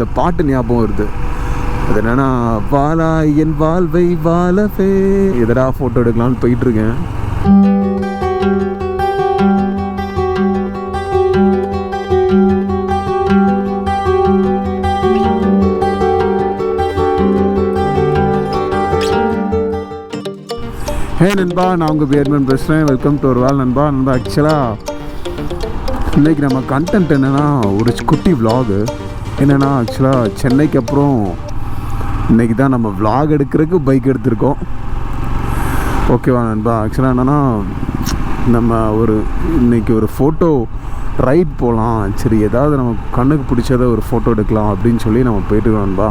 இந்த பாட்டு ஞாபகம் வருது. அது என்னன்னா, வாழா என் வாழ்வை வாழவே. எதடா ஃபோட்டோ எடுக்கலான்னு போயிட்டுருக்கேன். ஹே நண்பா, நான் உங்கள் பியர்மேன் பேசுகிறேன். வெல்கம் டு ஒரு வேல் நண்பா. ஆக்சுவலாக இன்றைக்கி நம்ம கண்டென்ட் என்னென்னா, ஒரு குட்டி விலாகு. என்னென்னா, ஆக்சுவலாக சென்னைக்கு அப்புறம் இன்றைக்கி தான் நம்ம விலாக் எடுக்கிறதுக்கு பைக் எடுத்திருக்கோம். ஓகேவா நண்பா? ஆக்சுவலாக என்னென்னா, நம்ம இன்றைக்கி ஒரு ஃபோட்டோ ரைட் போகலாம். சரி, ஏதாவது நம்ம கண்ணுக்கு பிடிச்சதை ஒரு ஃபோட்டோ எடுக்கலாம் அப்படின்னு சொல்லி நம்ம போயிட்டுருக்கோம் நண்பா.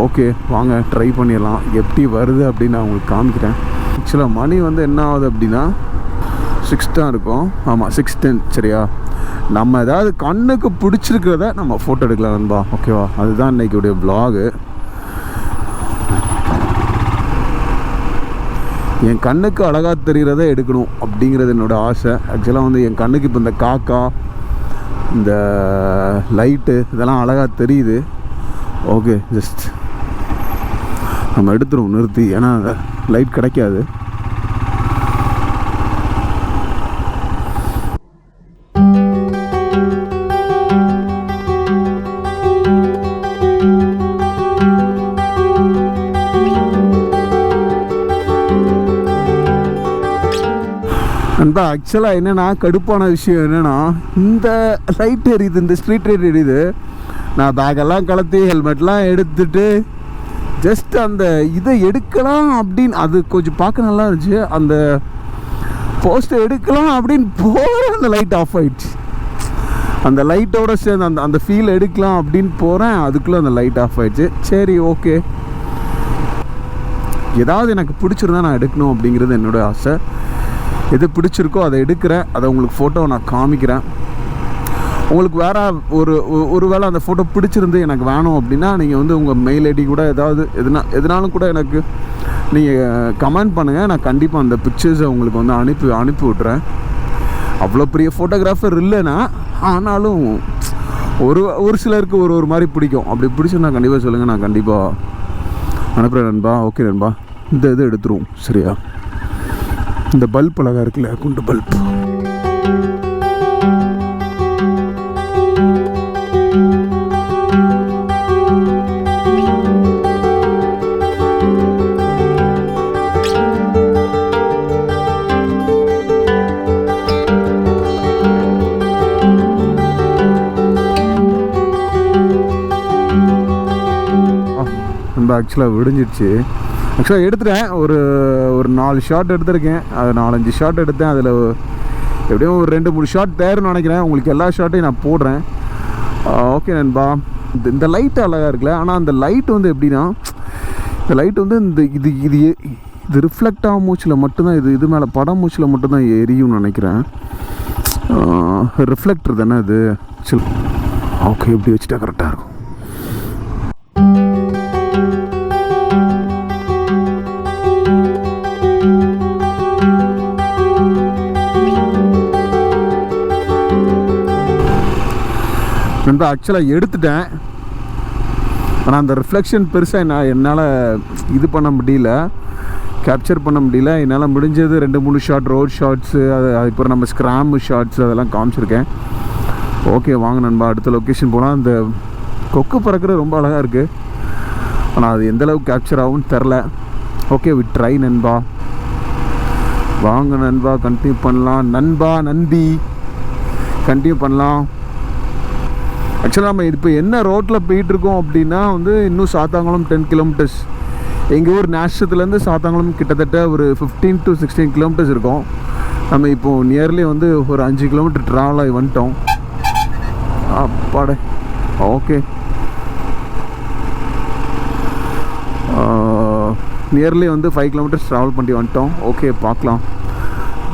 ஓகே, வாங்க ட்ரை பண்ணிடலாம். எப்படி வருது அப்படின்னு நான் உங்களுக்கு காமிக்கிறேன். ஆக்சுவலாக மணி என்ன ஆகுது அப்படின்னா 6 தான் இருக்கும். ஆமாம், 6:10. சரியா? நம்ம ஏதாவது கண்ணுக்கு பிடிச்சிருக்கிறத நம்ம ஃபோட்டோ எடுக்கலாம் நண்பா. ஓகேவா? அதுதான் இன்றைக்கிடைய விலாகு. என் கண்ணுக்கு அழகாக தெரிகிறத எடுக்கணும் அப்படிங்கிறது என்னோடய ஆசை. ஆக்சுவலாக என் கண்ணுக்கு இப்போ இந்த காக்கா, இந்த லைட்டு இதெல்லாம் அழகாக தெரியுது. ஓகே, ஜஸ்ட் நம்ம எடுத்துருவோம் நிறுத்தி. ஏன்னா லைட் கிடைக்காது. நண்பா, ஆக்சுவலாக என்னென்னா, கடுப்பான விஷயம் என்னென்னா, இந்த லைட் எரியுது, இந்த ஸ்ட்ரீட் லைட் எரியுது. நான் பேக்கெல்லாம் கலத்தி ஹெல்மெட்லாம் எடுத்துட்டு ஜஸ்ட் அந்த இதை எடுக்கலாம் அப்படின்னு, அது கொஞ்சம் பார்க்க நல்லா இருந்துச்சு. அந்த போஸ்ட்டை எடுக்கலாம் அப்படின்னு போகிறேன், அந்த லைட் ஆஃப் ஆகிடுச்சு. அந்த லைட்டோட சேர்ந்து அந்த ஃபீல் எடுக்கலாம் அப்படின்னு போகிறேன், அதுக்குள்ளே அந்த லைட் ஆஃப் ஆகிடுச்சு. சரி, ஓகே, ஏதாவது எனக்கு பிடிச்சிருந்தா நான் எடுக்கணும் அப்படிங்கிறது என்னோடய ஆசை. எது பிடிச்சிருக்கோ அதை எடுக்கிறேன். அதை உங்களுக்கு ஃபோட்டோவை நான் காமிக்கிறேன். உங்களுக்கு வேறு ஒரு வேளை அந்த ஃபோட்டோ பிடிச்சிருந்து எனக்கு வேணும் அப்படின்னா நீங்கள் உங்கள் மெயில் ஐடி கூட ஏதாவது எதுனாலும் கூட எனக்கு நீங்கள் கமெண்ட் பண்ணுங்கள். நான் கண்டிப்பாக அந்த பிக்சர்ஸை உங்களுக்கு அனுப்பி விட்றேன். அவ்வளோ பெரிய ஃபோட்டோகிராஃபர் இல்லைன்னா, ஆனாலும் ஒரு சிலருக்கு ஒரு மாதிரி பிடிக்கும். அப்படி பிடிச்சிருந்தா கண்டிப்பாக சொல்லுங்கள், நான் கண்டிப்பாக அனுப்புகிறேன் நண்பா. ஓகே நண்பா, இந்த இது எடுத்துருவோம். சரியா? இந்த பல்ப் அழகாக இருக்குல்ல, குண்டு பல்ப். ஆக்சுவலாக விடிஞ்சிடுச்சு. ஆக்சுவலாக எடுத்துட்டேன். ஒரு 4 ஷாட் எடுத்திருக்கேன். அது 4-5 ஷாட் எடுத்தேன். அதில் எப்படியும் ஒரு 2-3 ஷாட் தேர்ன்னு நினைக்கிறேன். உங்களுக்கு எல்லா ஷாட்டையும் நான் போடுறேன். ஓகே நண்பா, இந்த லைட்டு அழகாக இருக்குல்ல. ஆனால் அந்த லைட் எப்படின்னா, இந்த லைட் இந்த இது ரிஃப்ளெக்ட் ஆகும் மூச்சில் மட்டும்தான், இது மேலே படம் மூச்சில் மட்டும்தான் எரியும்னு நினைக்கிறேன். ரிஃப்ளெக்டர் தானே இது. சரி, ஓகே, இப்படி வச்சுட்டா கரெக்டாக இருக்கும். நண்பா, ஆக்சுவலாக எடுத்துட்டேன். ஆனால் அந்த ரிஃப்ளெக்ஷன் பெருசாக என்னால் இது பண்ண முடியல, கேப்சர் பண்ண முடியல. என்னால் முடிஞ்சது 2-3 ஷாட் ரோட் ஷாட்ஸு, அதுக்கப்புறம் நம்ம ஸ்க்ராம் ஷாட்ஸு அதெல்லாம் காமிச்சிருக்கேன். ஓகே, வாங்க நண்பா, அடுத்த லொக்கேஷன் போனால். அந்த கொக்கு பறக்கிறது ரொம்ப அழகாக இருக்குது. ஆனால் அது எந்தளவுக்கு கேப்சர் ஆகும்னு தெரில. ஓகே, வி ட்ரை நண்பா. வாங்க நண்பா, கண்டினியூ பண்ணலாம். நண்பி கண்டினியூ பண்ணலாம். ஆக்சுவலாக நம்ம இப்போ என்ன ரோட்டில் போயிட்டுருக்கோம் அப்படின்னா இன்னும் சாத்தாங்குளம் 10 கிலோமீட்டர்ஸ். எங்கள் ஊர் நேஷத்துலேருந்து சாத்தாங்குளம் கிட்டத்தட்ட ஒரு 15 to 16 கிலோமீட்டர்ஸ் இருக்கும். நம்ம இப்போது நியர்லி ஒரு 5 கிலோமீட்டர் ட்ராவல் ஆகி வந்துட்டோம். அப்பாடே, ஓகே, நியர்லி 5 கிலோமீட்டர்ஸ் ட்ராவல் பண்ணி வந்துட்டோம். ஓகே, பார்க்கலாம்.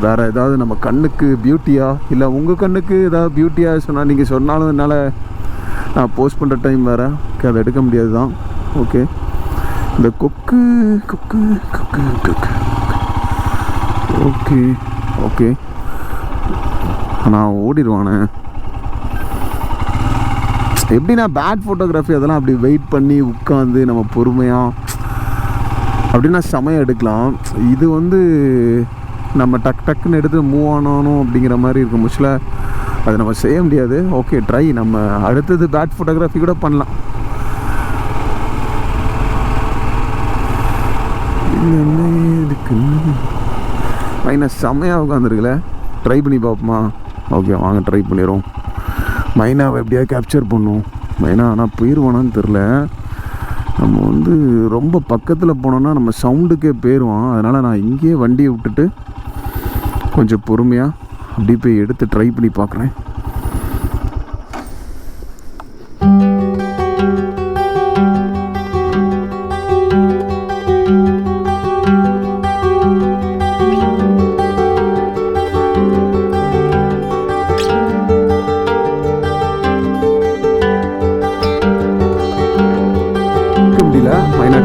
வேறு ஏதாவது நம்ம கண்ணுக்கு பியூட்டியாக, இல்லை உங்கள் கண்ணுக்கு ஏதாவது பியூட்டியாக சொன்னால் நீங்கள் சொன்னாலும் என்னால் நான் போஸ்ட் பண்ணுற டைம் வேறு. ஓகே, அதை எடுக்க முடியாது தான். ஓகே, இந்த கொக்கு கொக்கு கொக்கு கொக்கு ஓகே ஓகே, நான் ஓடிடுவானே. எப்படின்னா பேட் ஃபோட்டோகிராஃபி அதெல்லாம் அப்படி வெயிட் பண்ணி உட்காந்து நம்ம பொறுமையாக அப்படின்னா செமையாக எடுக்கலாம். இது வந்து நம்ம டக்குன்னு எடுத்து மூவ் ஆனணும் அப்படிங்கிற மாதிரி இருக்கும். முச்சில் அது நம்ம செய்ய முடியாது. Okay, try. நம்ம அடுத்தது பேட் ஃபோட்டோகிராஃபி கூட பண்ணலாம். என்ன இதுக்கு மைனா செம்மையாக உட்காந்துருக்குல்ல. ட்ரை பண்ணி பார்ப்போமா? ஓகே, வாங்க ட்ரை பண்ணிடுவோம். மைனாவை எப்படியா கேப்சர் பண்ணுவோம். மைனா ஆனால் போயிடுவானான்னு தெரில. நம்ம வந்து ரொம்ப பக்கத்தில் போனோன்னா நம்ம சவுண்டுக்கே போயிடுவான். அதனால் நான் இங்கேயே வண்டியை விட்டுட்டு கொஞ்சம் பொறுமையாக அப்படி போய் எடுத்து ட்ரை பண்ணி பார்க்குறேன்.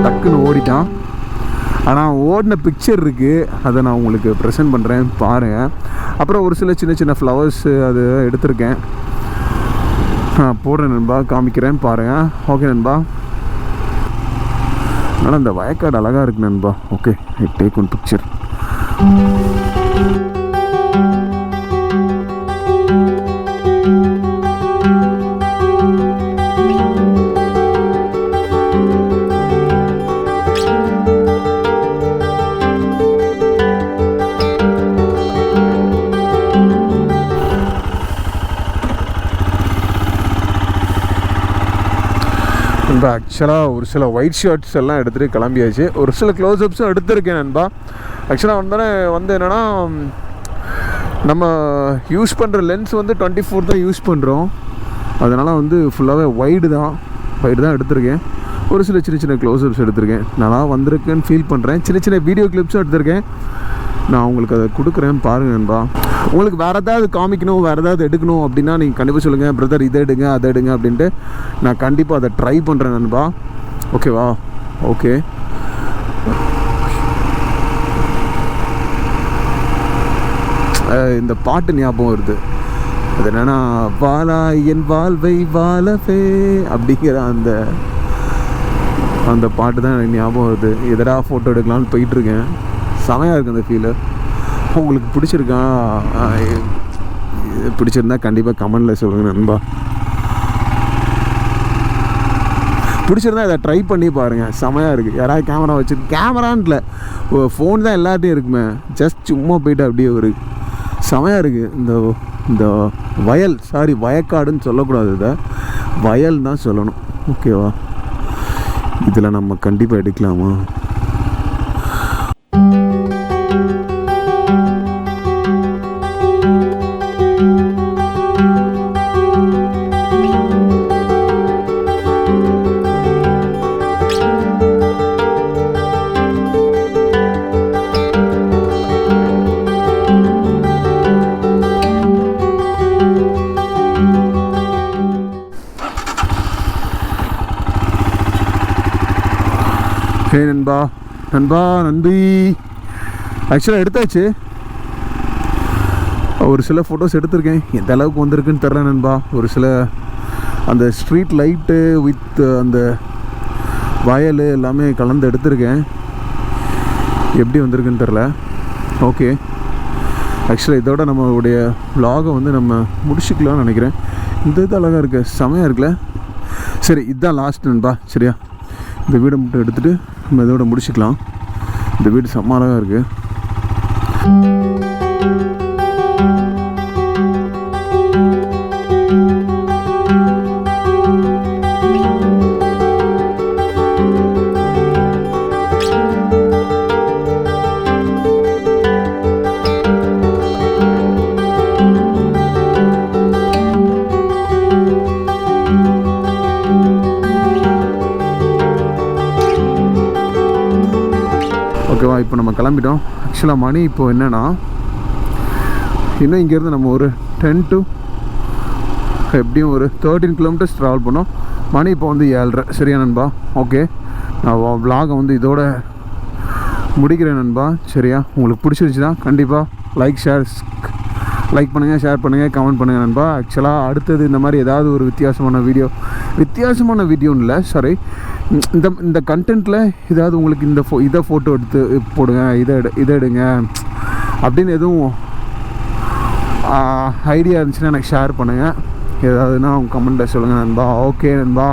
டக்குன்னு ஓடிட்டான். ஆனால் ஓடின பிக்சர் இருக்குது, அதை நான் உங்களுக்கு ப்ரெசென்ட் பண்ணுறேன் பாருங்கள். அப்புறம் ஒரு சில சின்ன சின்ன ஃப்ளவர்ஸு அது எடுத்திருக்கேன், போடுறேன் நண்பா, காமிக்கிறேன் பாருங்கள். ஓகே நண்பா. ஆனால் அந்த வயக்காடு அழகாக இருக்கு நண்பா. Okay, I take one picture. நண்பா ஆக்சுவலாக ஒரு சில ஒயிட் ஷர்ட்ஸ் எல்லாம் எடுத்துகிட்டு கிளம்பியாச்சு. ஒரு சில க்ளோஸ்அப்ஸும் எடுத்திருக்கேன் நண்பா. ஆக்சுவலாக வந்து என்னென்னா நம்ம யூஸ் பண்ணுற லென்ஸ் வந்து 24 தான் யூஸ் பண்ணுறோம். அதனால் வந்து ஃபுல்லாகவே வைடு தான் எடுத்திருக்கேன். ஒரு சில சின்ன சின்ன க்ளோஸ்அப்ஸ் எடுத்திருக்கேன். நல்லா வந்திருக்குன்னு ஃபீல் பண்ணுறேன். சின்ன சின்ன வீடியோ கிளிப்ஸும் எடுத்திருக்கேன். நான் உங்களுக்கு அதை கொடுக்குறேன் பாருங்கள் நண்பா. உங்களுக்கு வேறு ஏதாவது காமிக்கணும், வேறு ஏதாவது எடுக்கணும் அப்படின்னா நீங்கள் கண்டிப்பாக சொல்லுங்கள், பிரதர் இதை எடுங்க அதை எடுங்க அப்படின்ட்டு. நான் கண்டிப்பாக அதை ட்ரை பண்ணுறேன் நண்பா. ஓகேவா? ஓகே. இந்த பாட்டு ஞாபகம் வருது. அது என்னென்னா, வாழா என் வாழ்வை வாழவே அப்படிங்கிற அந்த பாட்டு தான் எனக்கு ஞாபகம் வருது. எதடா ஃபோட்டோ எடுக்கலான்னு போயிட்டுருக்கேன். செமையாக இருக்குது அந்த ஃபீலு. உங்களுக்கு பிடிச்சிருந்தா கண்டிப்பாக கமெண்டில் சொல்லுங்கள் நண்பா. பிடிச்சிருந்தா இதை ட்ரை பண்ணி பாருங்கள், செமையாக இருக்குது. யாராவது கேமரா கேமரான்னு இல்லை, ஃபோன் தான் எல்லாத்தையும் இருக்குமே. ஜஸ்ட் சும்மா போய்ட்டு அப்படியே ஒரு செமையாக இருக்குது. இந்த வயக்காடுன்னு சொல்லக்கூடாது, இதை வயல் தான் சொல்லணும். ஓகேவா? இதில் நம்ம கண்டிப்பாக எடுக்கலாமா? நண்பி ஆக்சுவலாக எடுத்தாச்சு. ஒரு சில ஃபோட்டோஸ் எடுத்திருக்கேன். எந்த அளவுக்கு வந்திருக்குன்னு தெரில நண்பா. ஒரு சில அந்த ஸ்ட்ரீட் லைட்டு வித் அந்த வயல் எல்லாமே கலந்து எடுத்திருக்கேன். எப்படி வந்திருக்குன்னு தெரில. ஓகே, ஆக்சுவலாக இதோட நம்மளுடைய vlog-ஐ வந்து நம்ம முடிச்சுக்கலாம்னு நினைக்கிறேன். இந்த இது அழகாக இருக்குது, செமையாக இருக்குல்ல. சரி, இதுதான் லாஸ்ட் நண்பா. சரியா? இந்த வீடை மட்டும் எடுத்துகிட்டு நம்ம இதோட முடிச்சுக்கலாம். இந்த வீடு செம்ம அழகாக இருக்குது. ஓகேவா? இப்போ நம்ம கிளம்பிட்டோம். ஆக்சுவலாக மணி இப்போது என்னென்னா, இன்னும் இங்கேருந்து நம்ம ஒரு 10 to எப்படியும் ஒரு 13 kilometers ட்ராவல் பண்ணோம். மணி இப்போ வந்து 7:30. சரியா நண்பா? ஓகே, நான் vlog-ஐ வந்து இதோட முடிக்கிறேன் நண்பா. சரியா? உங்களுக்கு பிடிச்சிருச்சுன்னா கண்டிப்பாக லைக், ஷேர் லைக் பண்ணுங்கள், ஷேர் பண்ணுங்கள், கமெண்ட் பண்ணுங்கள் நண்பா. ஆக்சுவலாக அடுத்தது இந்த மாதிரி ஏதாவது ஒரு வித்தியாசமான வீடியோன்னு இல்லை, சாரி, இந்த கண்டென்ட்டில் ஏதாவது உங்களுக்கு இதை ஃபோட்டோ எடுத்து போடுங்க, இதை எடுங்க அப்படின்னு எதுவும் ஐடியா இருந்துச்சுன்னா எனக்கு ஷேர் பண்ணுங்கள். ஏதாவதுன்னா அவங்க கமெண்ட்டில் சொல்லுங்கள் நண்பா. ஓகே நண்பா,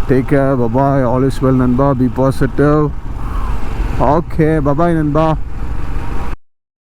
take care, bye bye, all is well நண்பா, பி பாசிட்டிவ். ஓகே, பபாய் நண்பா.